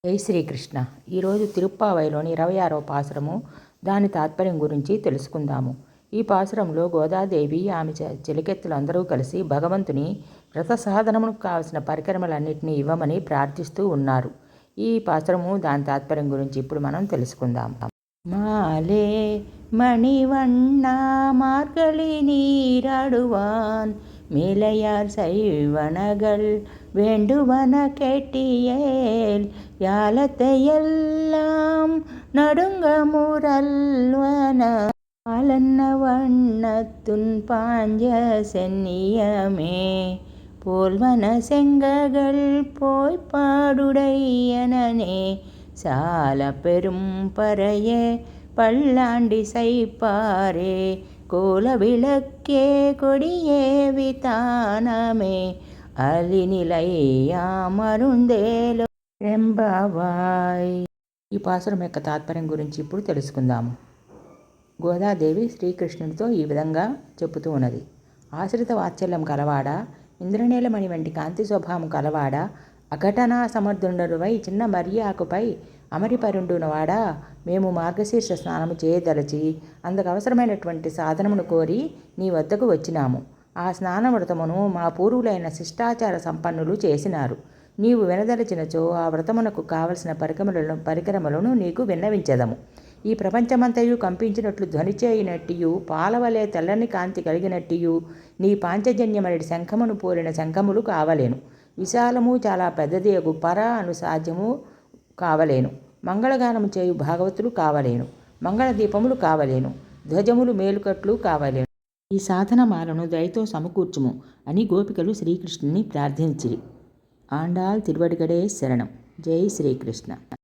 జై శ్రీకృష్ణ. ఈరోజు తిరుప్పావైలోని 26వ పాసురము, దాని తాత్పర్యం గురించి తెలుసుకుందాము. ఈ పాసురంలో గోదాదేవి ఆమె చెలికెత్తులందరూ కలిసి భగవంతుని వ్రత సాధనముకు కావలసిన పరికరములన్నింటినీ ఇవ్వమని ప్రార్థిస్తూ ఉన్నారు. ఈ పాసురము దాని తాత్పర్యం గురించి ఇప్పుడు మనం తెలుసుకుందాం. మాలే మణివண்ண మార్గళి నీరాడువాన్ மேலையார் செய்வனகள் வேண்டுவன கேட்டியேல் யாலத்தையெல்லாம் நடுங்க முரல்வன ஆலன்ன வண்ணத்துன் பாஞ்ச சென்னியமே போல்வன செங்ககள் போய்ப்பாடுடையனே சால பெரும் பறையே பல்லாண்டி சைப்பாரே கோல விளக்கே கொடியே వితానమే అలినిలయ్యామరుందేలో రెంబవాయ్. ఈ పాసురం యొక్క తాత్పర్యం గురించి ఇప్పుడు తెలుసుకుందాము. గోదాదేవి శ్రీకృష్ణుడితో ఈ విధంగా చెబుతూ ఉన్నది. ఆశ్రిత వాత్సల్యం కలవాడా, ఇంద్రనీలమణి వంటి కాంతి స్వభావం కలవాడా, అఘటనా సమర్థుండువై చిన్న మర్యాకుపై అమరిపరుండునవాడా, మేము మార్గశీర్ష స్నానము చేయదలచి అందుకు అవసరమైనటువంటి సాధనమును కోరి నీ వద్దకు వచ్చినాము. ఆ స్నాన వ్రతమును మా పూర్వులైన శిష్టాచార సంపన్నులు చేసినారు. నీవు వినదలచినచో ఆ వ్రతమునకు కావలసిన పరికరములను నీకు విన్నవించదము. ఈ ప్రపంచమంతయు కంపించినట్లు ధ్వని చేయనట్టియు, పాలవలే తెల్లని కాంతి కలిగినట్టియు నీ పాంచజన్యమని శంఖమును పోలిన శంఖములు కావలేను. విశాలము చాలా పెద్దది అగు పర అను సాధ్యము కావలేను. మంగళగానము చేయు భాగవతులు కావలేను. మంగళ దీపములు కావలేను. ధ్వజములు మేలుకట్లు కావలేను. ఈ సాధనమాలను దయతో సమకూర్చుము అని గోపికలు శ్రీకృష్ణుని ప్రార్థించిరి. ఆండాల్ తిరువడిగడే శరణం. జై శ్రీకృష్ణ.